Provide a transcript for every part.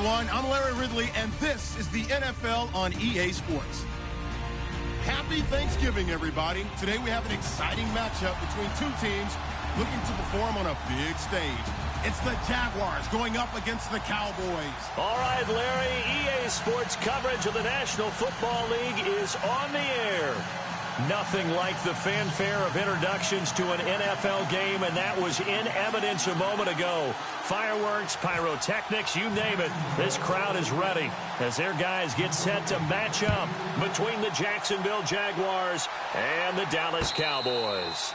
everyone. I'm Larry Ridley, and this is the NFL on EA Sports. Happy Thanksgiving, everybody. Today we have an exciting matchup between two teams looking to perform on a big stage. It's the Jaguars going up against the Cowboys. All right, Larry, EA Sports coverage of the National Football League is on the air. Nothing like the fanfare of introductions to an NFL game, and that was in evidence a moment ago. Fireworks, pyrotechnics, you name it. This crowd is ready as their guys get set to match up between the Jacksonville Jaguars and the Dallas Cowboys.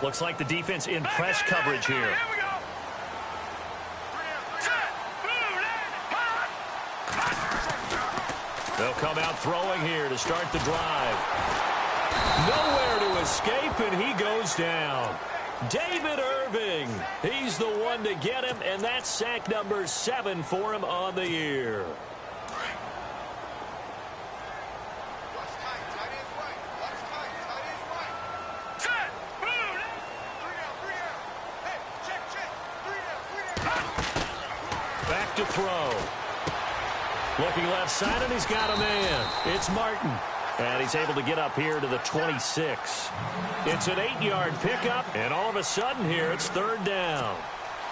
Looks like the defense in press coverage here. They'll come out throwing here to start the drive. Nowhere to escape, and he goes down. David Irving, he's the one to get him, and that's sack number 7 for him on the year. To throw. Looking left side, and he's got a man. It's Martin. And he's able to get up here to the 26. It's an 8-yard pickup, and all of a sudden here, it's 3rd down.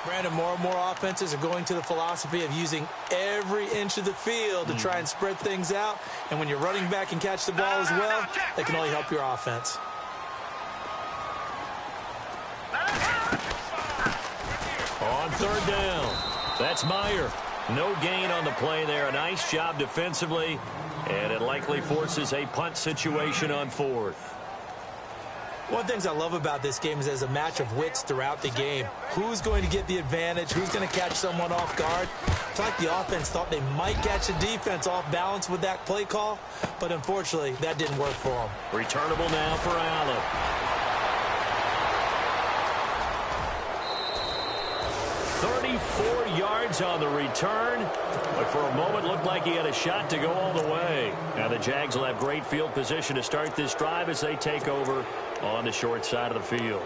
Brandon, more and more offenses are going to the philosophy of using every inch of the field to try and spread things out. And when you're running back and catch the ball as well, that can only help your offense. On 3rd down. That's Meyer. No gain on the play there. A nice job defensively, and it likely forces a punt situation on 4th. One of the things I love about this game is there's a match of wits throughout the game. Who's going to get the advantage? Who's going to catch someone off guard? It's like the offense thought they might catch the defense off balance with that play call, but unfortunately, that didn't work for them. Returnable now for Allen. 34 yards on the return, but for a moment looked like he had a shot to go all the way. Now the Jags will have great field position to start this drive as they take over on the short side of the field.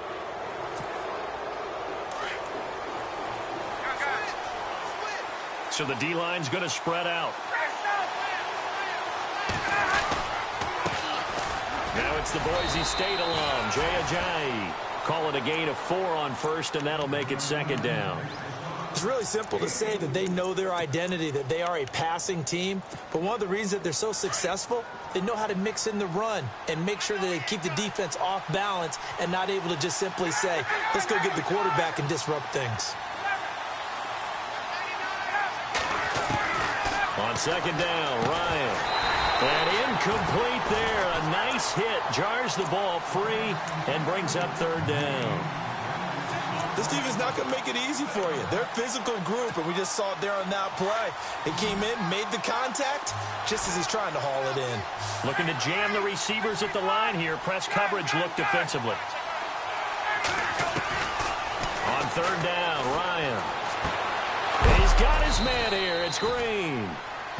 So the D-line's going to spread out. Now it's the Boise State alum, Jay Ajayi. Call it a gain of 4 on 1st, and that'll make it 2nd down. It's really simple to say that they know their identity, that they are a passing team. But one of the reasons that they're so successful, they know how to mix in the run and make sure that they keep the defense off balance and not able to just simply say, let's go get the quarterback and disrupt things. On 2nd down, Ryan. And incomplete there. A nice hit. Jars the ball free and brings up 3rd down. This team is not going to make it easy for you. They're a physical group, and we just saw it there on that play. They came in, made the contact, just as he's trying to haul it in. Looking to jam the receivers at the line here. Press coverage look defensively. On 3rd down, Ryan. He's got his man here. It's Green.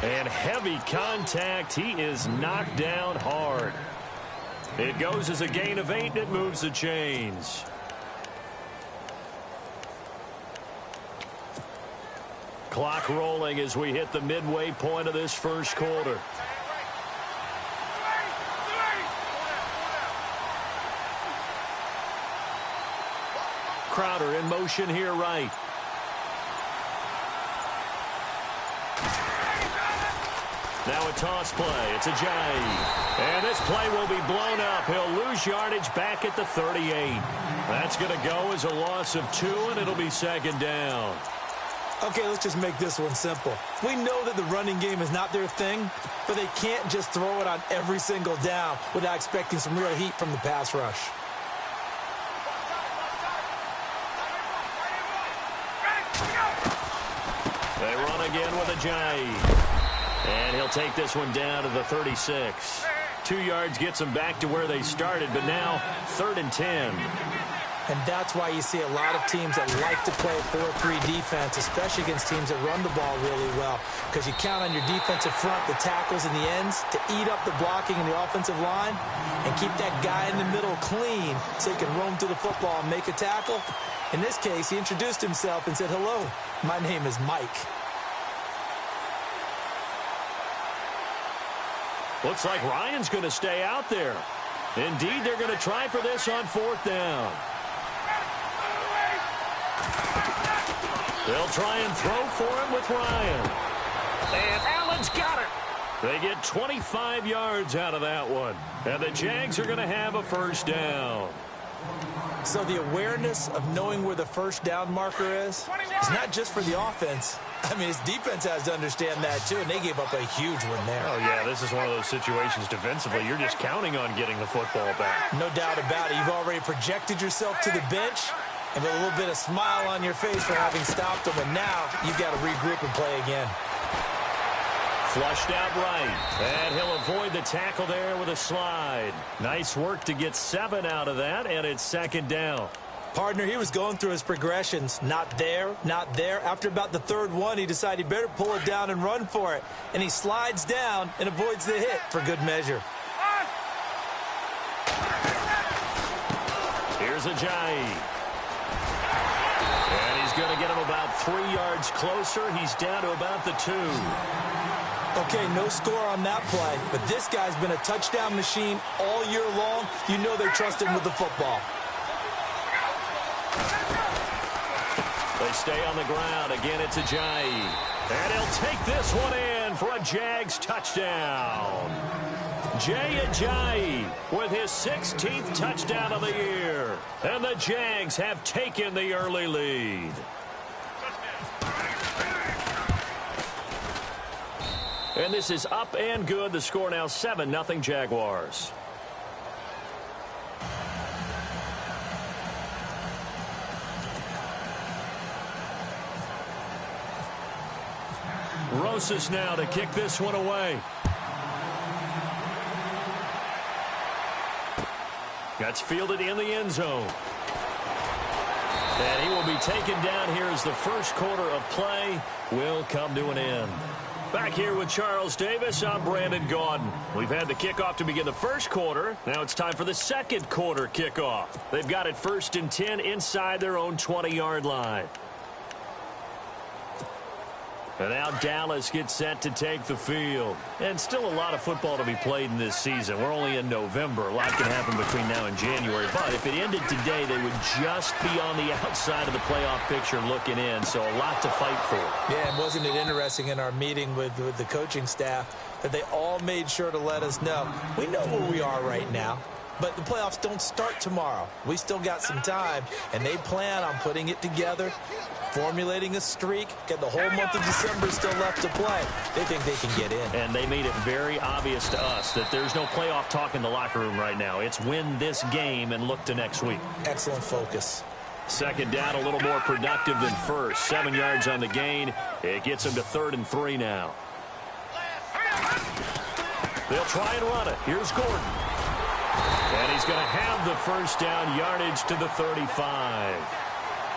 And heavy contact. He is knocked down hard. It goes as a gain of 8, and it moves the chains. Clock rolling as we hit the midway point of this first quarter. Crowder in motion here right. Now a toss play. It's Ajayi. And this play will be blown up. He'll lose yardage back at the 38. That's going to go as a loss of 2, and it'll be 2nd down. Okay, let's just make this one simple. We know that the running game is not their thing, but they can't just throw it on every single down without expecting some real heat from the pass rush. They run again with Ajayi. And he'll take this one down to the 36. 2 yards gets them back to where they started, but now 3rd and 10. And that's why you see a lot of teams that like to play a 4-3 defense, especially against teams that run the ball really well, because you count on your defensive front, the tackles and the ends, to eat up the blocking in the offensive line and keep that guy in the middle clean so he can roam to the football and make a tackle. In this case, he introduced himself and said, "Hello, my name is Mike." Looks like Ryan's going to stay out there. Indeed, they're going to try for this on 4th down. They'll try and throw for him with Ryan. And Allen's got it. They get 25 yards out of that one. And the Jags are going to have a 1st down. So the awareness of knowing where the 1st down marker is not just for the offense. I mean, his defense has to understand that, too, and they gave up a huge one there. Oh, yeah, this is one of those situations defensively. You're just counting on getting the football back. No doubt about it. You've already projected yourself to the bench and with a little bit of smile on your face for having stopped them, and now you've got to regroup and play again. Flushed out right, and he'll avoid the tackle there with a slide. Nice work to get 7 out of that, and it's 2nd down. Partner, he was going through his progressions. Not there, not there. After about the 3rd one, he decided he better pull it down and run for it. And he slides down and avoids the hit for good measure. Here's Ajayi. And he's going to get him about 3 yards closer. He's down to about the 2. Okay, no score on that play, but this guy's been a touchdown machine all year long. You know they trust him with the football. They stay on the ground. Again, it's Ajayi. And he'll take this one in for a Jags touchdown. Jay Ajayi with his 16th touchdown of the year. And the Jags have taken the early lead. And this is up and good. The score now 7-0 Jaguars. Rosas now to kick this one away. That's fielded in the end zone. And he will be taken down here as the 1st quarter of play will come to an end. Back here with Charles Davis, I'm Brandon Gaudin. We've had the kickoff to begin the 1st quarter. Now it's time for the 2nd quarter kickoff. They've got it 1st and 10 inside their own 20-yard line. And now Dallas gets set to take the field. And still a lot of football to be played in this season. We're only in November. A lot can happen between now and January. But if it ended today, they would just be on the outside of the playoff picture looking in. So a lot to fight for. Yeah, and wasn't it interesting in our meeting with the coaching staff that they all made sure to let us know, we know where we are right now. But the playoffs don't start tomorrow. We still got some time, and they plan on putting it together, formulating a streak, get the whole month of December still left to play. They think they can get in. And they made it very obvious to us that there's no playoff talk in the locker room right now. It's win this game and look to next week. Excellent focus. 2nd down, a little more productive than 1st. 7 yards on the gain. It gets them to 3rd and 3 now. They'll try and run it. Here's Gordon. And he's going to have the 1st down, yardage to the 35.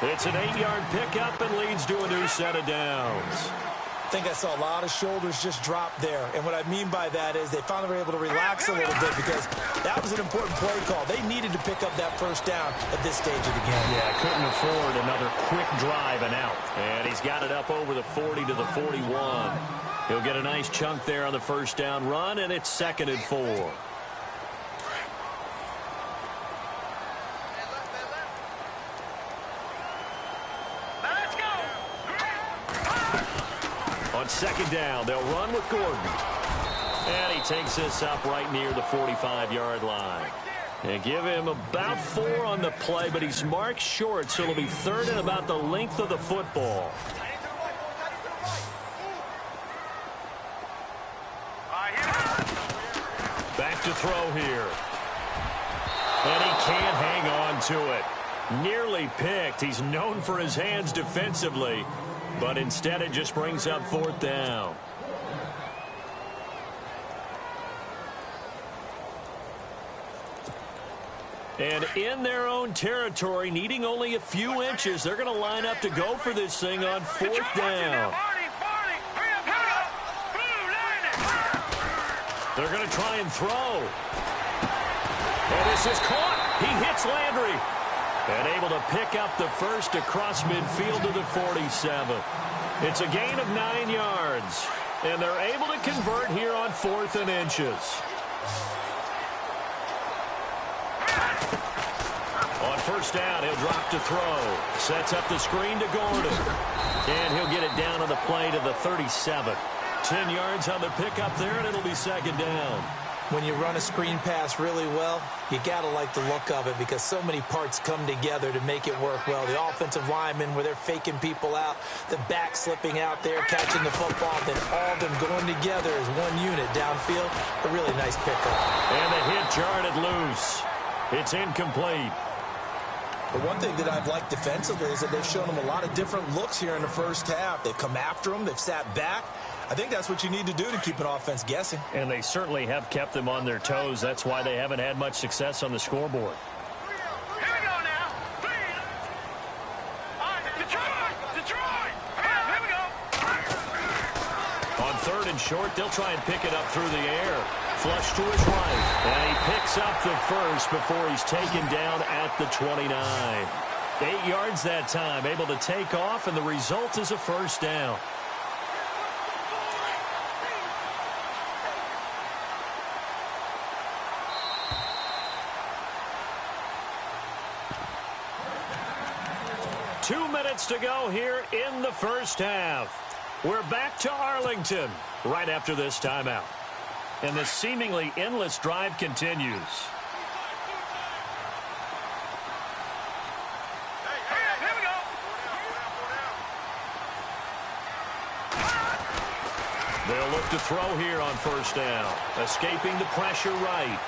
It's an 8-yard pickup and leads to a new set of downs. I think I saw a lot of shoulders just drop there. And what I mean by that is they finally were able to relax a little bit because that was an important play call. They needed to pick up that 1st down at this stage of the game. Yeah, couldn't afford another quick drive and out. And he's got it up over the 40 to the 41. He'll get a nice chunk there on the 1st down run, and it's 2nd and 4. On 2nd down, they'll run with Gordon. And he takes this up right near the 45-yard line. And give him about 4 on the play, but he's marked short, so it'll be 3rd and about the length of the football. Back to throw here. And he can't hang on to it. Nearly picked. He's known for his hands defensively. But instead, it just brings up 4th down. And in their own territory, needing only a few inches, they're going to line up to go for this thing on 4th down. They're going to try and throw. And this is caught. He hits Landry. And able to pick up the first across midfield to the 47. It's a gain of 9 yards. And they're able to convert here on 4th and inches. On 1st down, he'll drop to throw. Sets up the screen to Gordon. And he'll get it down on the play to the 37. 10 yards on the pickup there, and it'll be 2nd down. When you run a screen pass really well, you got to like the look of it because so many parts come together to make it work well. The offensive linemen, where they're faking people out, the back slipping out there, catching the football, then all of them going together as one unit downfield. A really nice pickup. And the hit jarred it loose. It's incomplete. But one thing that I've liked defensively is that they've shown them a lot of different looks here in the first half. They've come after them. They've sat back. I think that's what you need to do to keep an offense guessing. And they certainly have kept them on their toes. That's why they haven't had much success on the scoreboard. Here we go now. Detroit. Here we go. On 3rd and short, they'll try and pick it up through the air. Flush to his right. And he picks up the first before he's taken down at the 29. 8 yards that time, able to take off, and the result is a 1st down. Two minutes to go here in the first half. We're back to Arlington right after this timeout. And the seemingly endless drive continues. Here we go. They'll look to throw here on 1st down. Escaping the pressure right.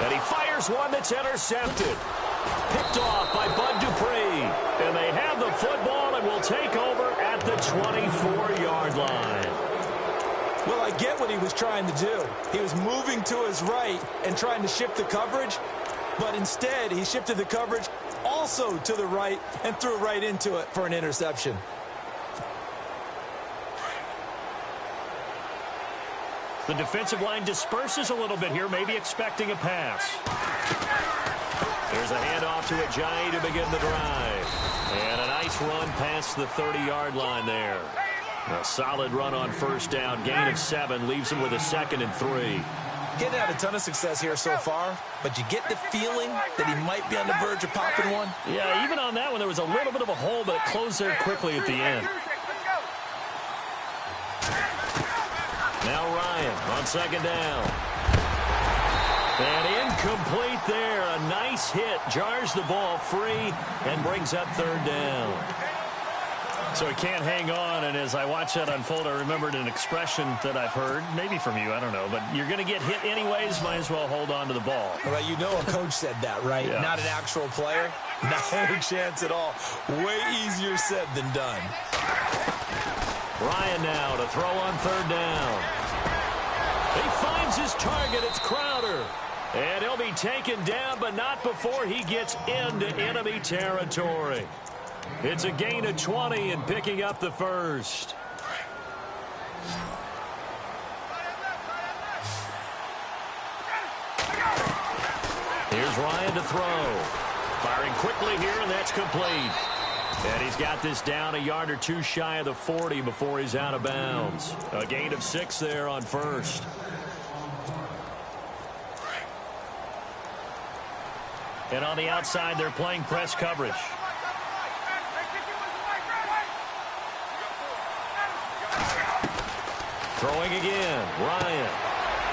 And he fires one that's intercepted. Picked off by Bud Dupree. And they have the football and will take over at the 24-yard line. Well, I get what he was trying to do. He was moving to his right and trying to shift the coverage, but instead he shifted the coverage also to the right and threw right into it for an interception. The defensive line disperses a little bit here, maybe expecting a pass. There's a handoff to Ajayi to begin the drive. And a nice run past the 30-yard line there. A solid run on 1st down. Gain of 7 leaves him with a 2nd and 3. Getting had a ton of success here so far, but you get the feeling that he might be on the verge of popping one. Yeah, even on that one, there was a little bit of a hole, but it closed there quickly at the end. Now Ryan on 2nd down. And incomplete there. A nice hit. Jars the ball free and brings up 3rd down. So he can't hang on, and as I watch that unfold, I remembered an expression that I've heard, maybe from you, I don't know, but you're going to get hit anyways, might as well hold on to the ball. Well, you know a coach said that, right? Yeah. Not an actual player. No chance at all. Way easier said than done. Ryan now to throw on 3rd down. He finds his target. It's Crowder. And he'll be taken down, but not before he gets into enemy territory. It's a gain of 20 and picking up the first. Here's Ryan to throw. Firing quickly here, and that's complete. And he's got this down a yard or two shy of the 40 before he's out of bounds. A gain of 6 there on 1st. And on the outside, they're playing press coverage. Throwing again, Ryan.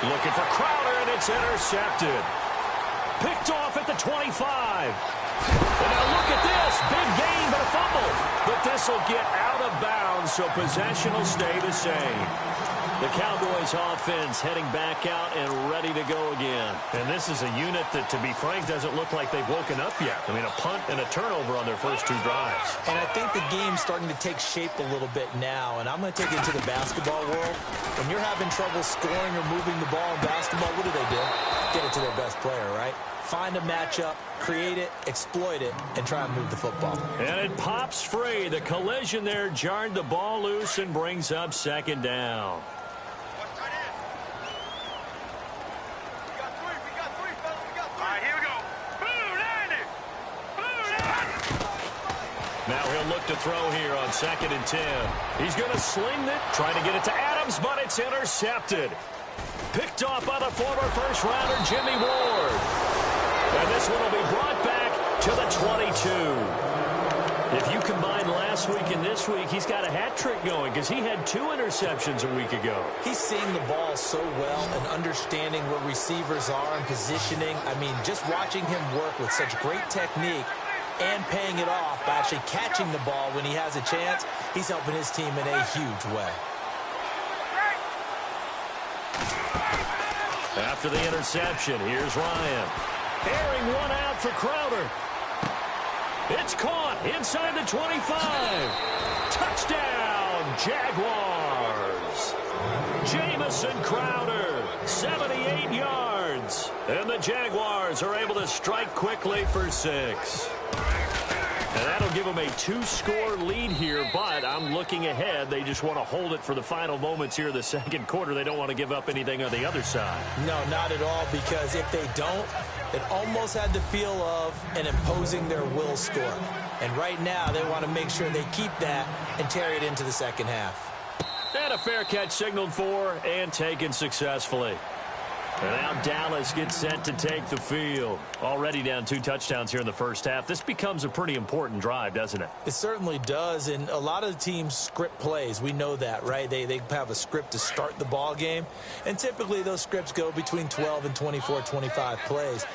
Looking for Crowder, and it's intercepted. Picked off at the 25. And now look at this. Big gain, but a fumble. But this will get out of bounds, so possession will stay the same. The Cowboys offense heading back out and ready to go again. And this is a unit that, to be frank, doesn't look like they've woken up yet. I mean, a punt and a turnover on their first 2 drives. And I think the game's starting to take shape a little bit now. And I'm going to take it into the basketball world. When you're having trouble scoring or moving the ball in basketball, what do? Get it to their best player, right? Find a matchup, create it, exploit it, and try and move the football. And it pops free. The collision there jarred the ball loose and brings up 2nd down. Now he'll look to throw here on 2nd and 10. He's going to sling it, trying to get it to Adams, but it's intercepted. Picked off by the former first-rounder Jimmy Ward. And this one will be brought back to the 22. If you combine last week and this week, he's got a hat trick going because he had 2 interceptions a week ago. He's seeing the ball so well and understanding where receivers are and positioning. I mean, just watching him work with such great technique and paying it off by actually catching the ball when he has a chance, he's helping his team in a huge way. After the interception, here's Ryan. Airing one out for Crowder. It's caught inside the 25. Touchdown, Jaguars. Jamison Crowder, 78 yards. And the Jaguars are able to strike quickly for 6. And that'll give them a 2-score lead here, but I'm looking ahead. They just want to hold it for the final moments here of the 2nd quarter. They don't want to give up anything on the other side. No, not at all, because if they don't, it almost had the feel of an imposing their will score. And right now, they want to make sure they keep that and carry it into the 2nd half. And a fair catch signaled for and taken successfully. And now Dallas gets set to take the field. Already down 2 touchdowns here in the first half. This becomes a pretty important drive, doesn't it? It certainly does, and a lot of the teams script plays. We know that, right? They have a script to start the ball game, and typically those scripts go between 12 and 24, 25 plays.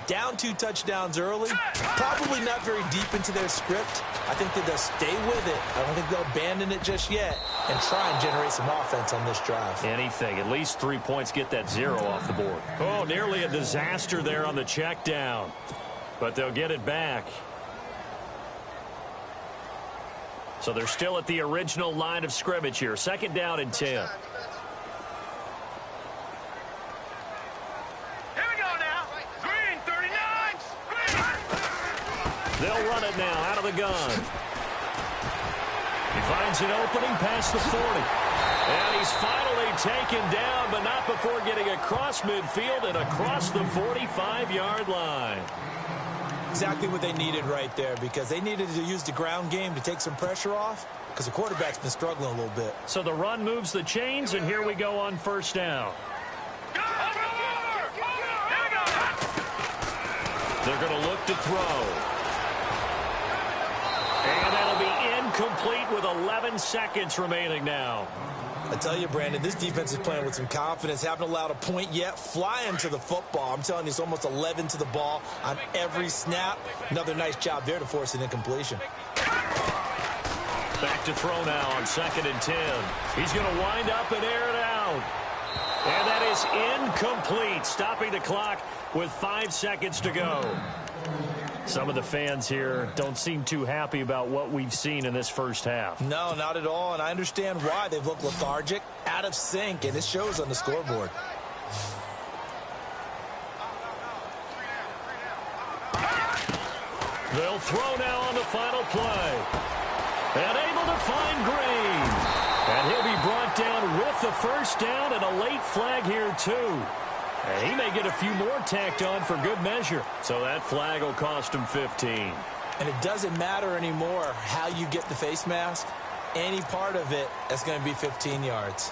Down 2 touchdowns early, probably not very deep into their script. I think that they'll stay with it. I don't think they'll abandon it just yet and try and generate some offense on this drive. Anything. At least 3 points, get that 0 off the board. Oh, nearly a disaster there on the check down. But they'll get it back. So they're still at the original line of scrimmage here. 2nd down and 10. They'll run it now out of the gun. He finds an opening past the 40. And he's finally taken down, but not before getting across midfield and across the 45-yard line. Exactly what they needed right there, because they needed to use the ground game to take some pressure off, because the quarterback's been struggling a little bit. So the run moves the chains, and here we go on 1st down. They're going to look to throw. And that'll be incomplete with 11 seconds remaining now. I tell you, Brandon, this defense is playing with some confidence. Haven't allowed a point yet. Flying to the football. I'm telling you, it's almost 11 to the ball on every snap. Another nice job there to force an incompletion. Back to throw now on 2nd and 10. He's going to wind up and air it out. And that is incomplete, stopping the clock with 5 seconds to go. Some of the fans here don't seem too happy about what we've seen in this first half. No, not at all, and I understand why. They've looked lethargic, out of sync, and it shows on the scoreboard. They'll throw now on the final play. And able to find Green. And he'll be brought down with the first down and a late flag here, too. And he may get a few more tacked on for good measure. So that flag will cost him 15. And it doesn't matter anymore how you get the face mask. Any part of it is going to be 15 yards.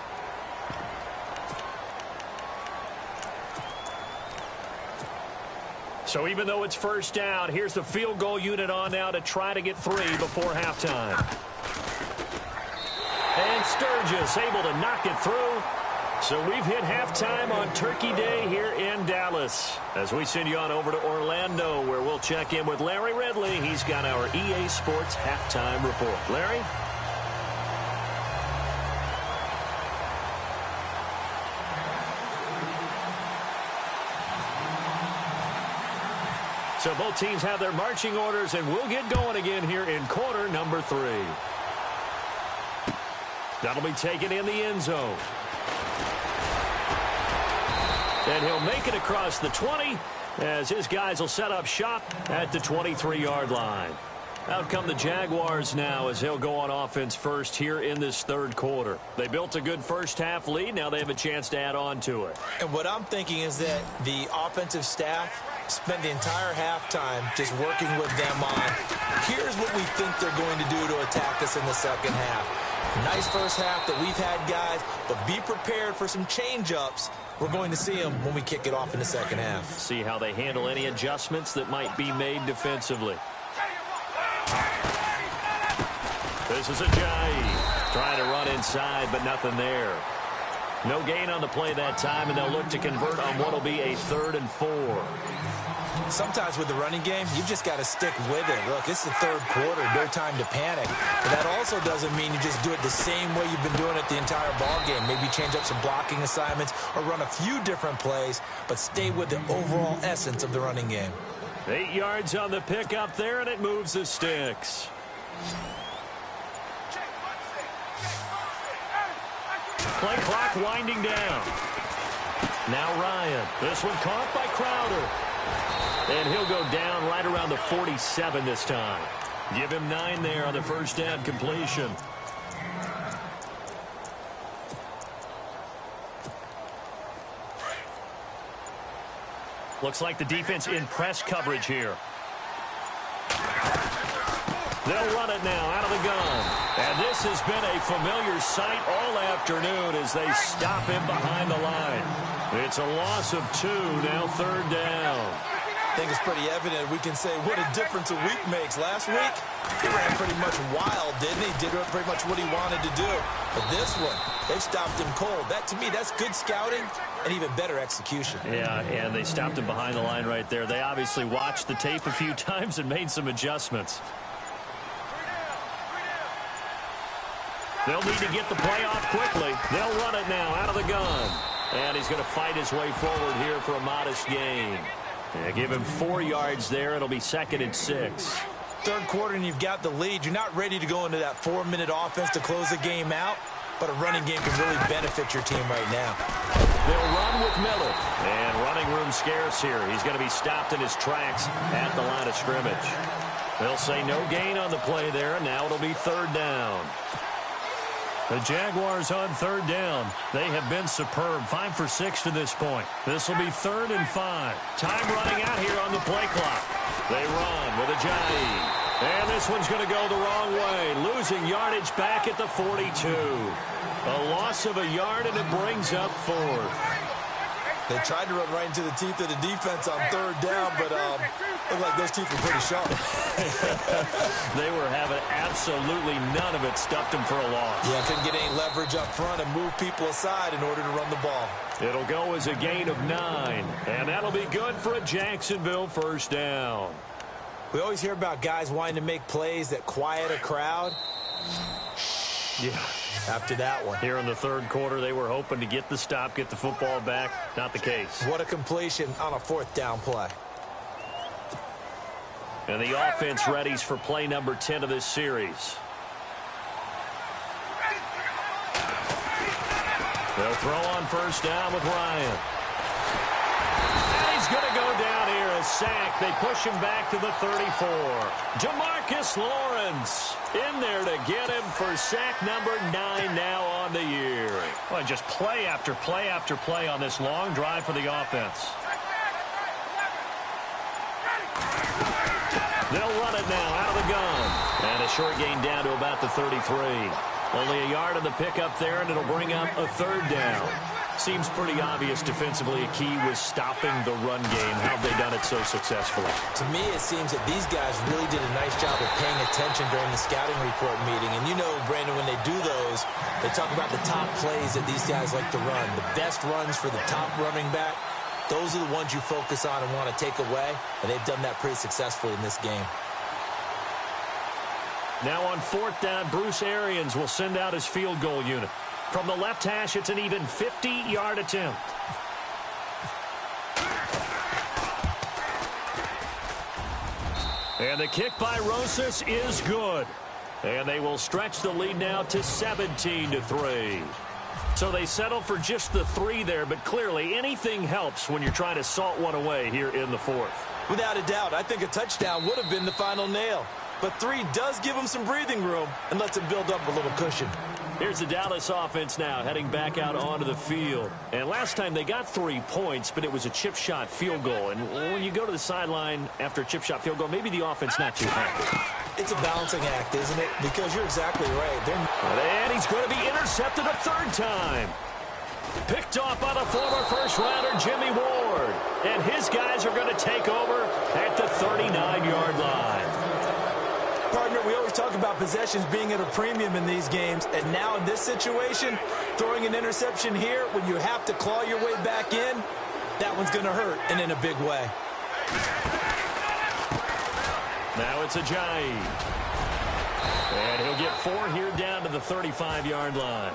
So even though it's first down, here's the field goal unit on now to try to get 3 before halftime. And Sturgis able to knock it through. So we've hit halftime on Turkey Day here in Dallas. As we send you on over to Orlando, where we'll check in with Larry Ridley. He's got our EA Sports halftime report. Larry? So both teams have their marching orders, and we'll get going again here in quarter number 3. That'll be taken in the end zone. And he'll make it across the 20 as his guys will set up shop at the 23-yard line. Out come the Jaguars now as they'll go on offense first here in this third quarter. They built a good first-half lead. Now they have a chance to add on to it. And what I'm thinking is that the offensive staff spent the entire halftime just working with them on, here's what we think they're going to do to attack us in the second half. Nice first half that we've had, guys, but be prepared for some change-ups. We're going to see them when we kick it off in the second half. See how they handle any adjustments that might be made defensively. This is Ajayi trying to run inside, but nothing there. No gain on the play that time, and they'll look to convert on what will be a 3rd and 4. Sometimes with the running game, you've just got to stick with it. Look, it's the third quarter, no time to panic. But that also doesn't mean you just do it the same way you've been doing it the entire ball game. Maybe change up some blocking assignments or run a few different plays, but stay with the overall essence of the running game. 8 yards on the pickup there, and it moves the sticks. Play clock winding down. Now Ryan. This one caught by Crowder. And he'll go down right around the 47 this time. Give him 9 there on the first down completion. Looks like the defense in press coverage here. They'll run it now out of the gun. And this has been a familiar sight all afternoon as they stop him behind the line. It's a loss of 2, now 3rd down. I think it's pretty evident we can say what a difference a week makes. Last week, he ran pretty much wild, didn't he? Did pretty much what he wanted to do. But this one, they've stopped him cold. That, to me, that's good scouting and even better execution. Yeah, and they stopped him behind the line right there. They obviously watched the tape a few times and made some adjustments. They'll need to get the play off quickly. They'll run it now out of the gun. And he's going to fight his way forward here for a modest gain. Yeah, give him 4 yards there. It'll be 2nd and 6. Third quarter and you've got the lead. You're not ready to go into that 4-minute offense to close the game out, but a running game can really benefit your team right now. They'll run with Miller. And running room scarce here. He's going to be stopped in his tracks at the line of scrimmage. They'll say no gain on the play there, and now it'll be 3rd down. The Jaguars on 3rd down. They have been superb. 5 for 6 to this point. This will be 3rd and 5. Time running out here on the play clock. They run with Ajayi. And this one's going to go the wrong way. Losing yardage back at the 42. A loss of a yard, and it brings up 4th. They tried to run right into the teeth of the defense on 3rd down, but looked like those teeth were pretty sharp. They were having absolutely none of it. Stuffed them for a loss. Yeah, couldn't get any leverage up front and move people aside in order to run the ball. It'll go as a gain of 9, and that'll be good for a Jacksonville first down. We always hear about guys wanting to make plays that quiet a crowd. Yeah. After that one. Here in the third quarter, they were hoping to get the stop, get the football back. Not the case. What a completion on a 4th down play. And the offense readies for play number 10 of this series. They'll throw on first down with Ryan. And he's going to go down here. A sack. They push him back to the 34. Jamarcus Lawrence in there to get him for sack number 9 now on the year. Well, just play after play after play on this long drive for the offense. They'll run it now out of the gun. And a short gain down to about the 33. Only a yard on the pickup there, and it'll bring up a 3rd down. Seems pretty obvious defensively. A key was stopping the run game. How have they done it so successfully? To me, it seems that these guys really did a nice job of paying attention during the scouting report meeting. And you know, Brandon, when they do those, they talk about the top plays that these guys like to run. The best runs for the top running back, those are the ones you focus on and want to take away. And they've done that pretty successfully in this game. Now on 4th down, Bruce Arians will send out his field goal unit. From the left hash, it's an even 50-yard attempt. And the kick by Rosas is good. And they will stretch the lead now to 17-3. So they settle for just the 3 there, but clearly anything helps when you're trying to salt one away here in the 4th. Without a doubt, I think a touchdown would have been the final nail. But 3 does give them some breathing room and lets them build up a little cushion. Here's the Dallas offense now heading back out onto the field. And last time they got 3 points, but it was a chip shot field goal. And when you go to the sideline after a chip shot field goal, maybe the offense not too happy. It's a balancing act, isn't it? Because you're exactly right. And he's going to be intercepted a 3rd time. Picked off by the former first-rounder Jimmy Ward. And his guys are going to take over at the 39-yard line. Partner, we always talk about possessions being at a premium in these games, and now in this situation, throwing an interception here when you have to claw your way back in, that one's going to hurt, and in a big way. Now it's Ajayi. And he'll get 4 here down to the 35-yard line.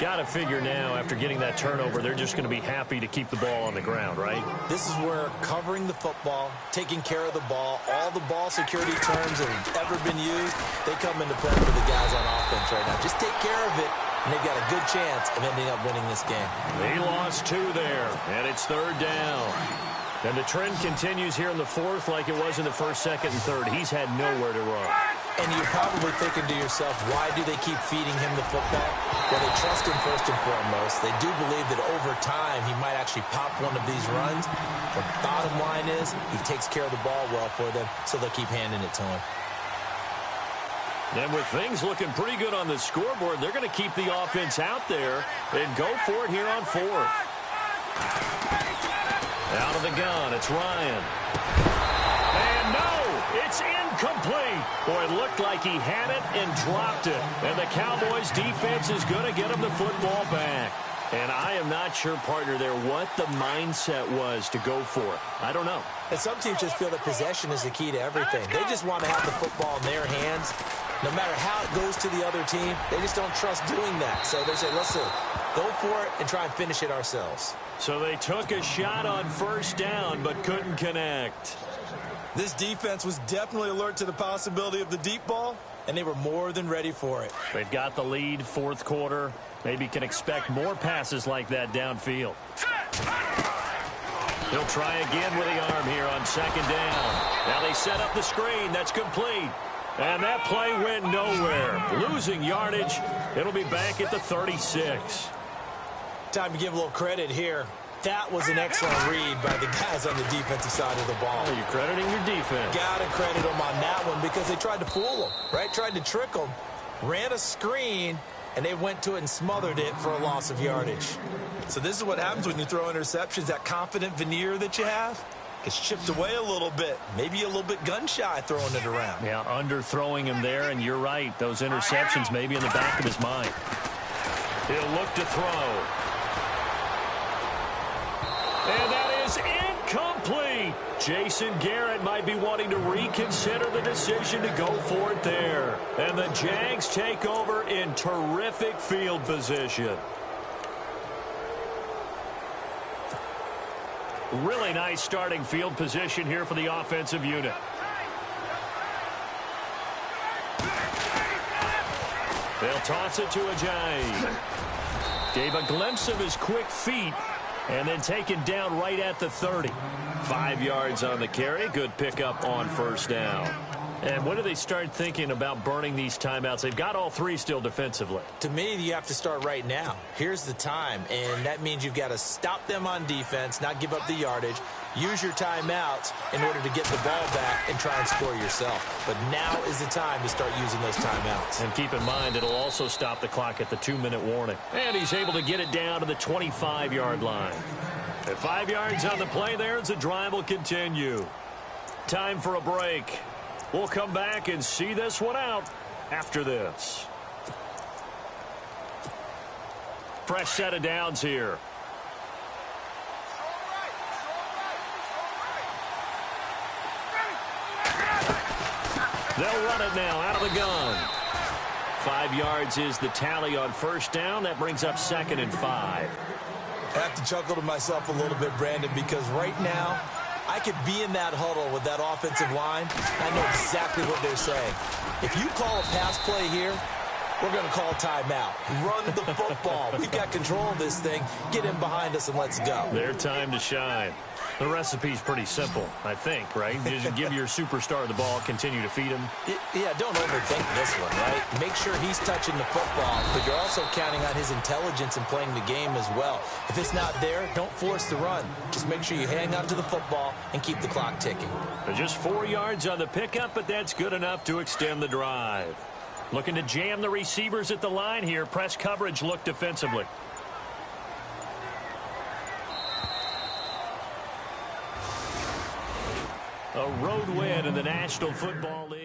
Got to figure now, after getting that turnover, they're just going to be happy to keep the ball on the ground, right? This is where covering the football, taking care of the ball, all the ball security terms that have ever been used, they come into play for the guys on offense right now. Just take care of it, and they've got a good chance of ending up winning this game. They lost 2 there, and it's 3rd down. And the trend continues here in the 4th like it was in the 1st, 2nd, and 3rd. He's had nowhere to run. And you're probably thinking to yourself, why do they keep feeding him the football? Well, they trust him first and foremost. They do believe that over time he might actually pop one of these runs. The bottom line is he takes care of the ball well for them, so they'll keep handing it to him. And with things looking pretty good on the scoreboard, they're going to keep the offense out there and go for it here on 4th. Out of the gun, it's Ryan. And no, it's incomplete. Boy, it looked like he had it and dropped it. And the Cowboys defense is going to get him the football back. And I am not sure, partner, there what the mindset was to go for it. I don't know. And some teams just feel that possession is the key to everything. They just want to have the football in their hands. No matter how it goes to the other team, they just don't trust doing that. So they say, listen, go for it and try and finish it ourselves. So they took a shot on 1st down but couldn't connect. This defense was definitely alert to the possibility of the deep ball, and they were more than ready for it. They've got the lead, 4th quarter. Maybe can expect more passes like that downfield. He'll try again with the arm here on 2nd down. Now they set up the screen. That's complete. And that play went nowhere. Losing yardage. It'll be back at the 36. Time to give a little credit here. That was an excellent read by the guys on the defensive side of the ball. Oh, you're crediting your defense. Got to credit them on that one because they tried to fool them, right? Tried to trick them, ran a screen, and they went to it and smothered it for a loss of yardage. So this is what happens when you throw interceptions. That confident veneer that you have gets chipped away a little bit. Maybe a little bit gun-shy throwing it around. Yeah, underthrowing him there, and you're right. Those interceptions may be in the back of his mind. He'll look to throw. And that is incomplete. Jason Garrett might be wanting to reconsider the decision to go for it there. And the Jags take over in terrific field position. Really nice starting field position here for the offensive unit. They'll toss it to Ajayi. Gave a glimpse of his quick feet. And then taken down right at the 30. 5 yards on the carry. Good pickup on 1st down. And when do they start thinking about burning these timeouts? They've got all 3 still defensively. To me, you have to start right now. Here's the time, and that means you've got to stop them on defense, not give up the yardage, use your timeouts in order to get the ball back and try and score yourself. But now is the time to start using those timeouts. And keep in mind, it'll also stop the clock at the 2-minute warning. And he's able to get it down to the 25-yard line. At 5 yards on the play there, the drive will continue. Time for a break. We'll come back and see this one out after this. Fresh set of downs here. They'll run it now out of the gun. 5 yards is the tally on 1st down. That brings up 2nd and 5. I have to chuckle to myself a little bit, Brandon, because right now I could be in that huddle with that offensive line. I know exactly what they're saying. If you call a pass play here, we're going to call timeout. Run the football. We've got control of this thing. Get in behind us and let's go. Their time to shine. The recipe's pretty simple, I think, right? Just give your superstar the ball, continue to feed him. Yeah, don't overthink this one, right? Make sure he's touching the football, but you're also counting on his intelligence in playing the game as well. If it's not there, don't force the run. Just make sure you hang on to the football and keep the clock ticking. Just 4 yards on the pickup, but that's good enough to extend the drive. Looking to jam the receivers at the line here. Press coverage look defensively. A road win in the National Football League.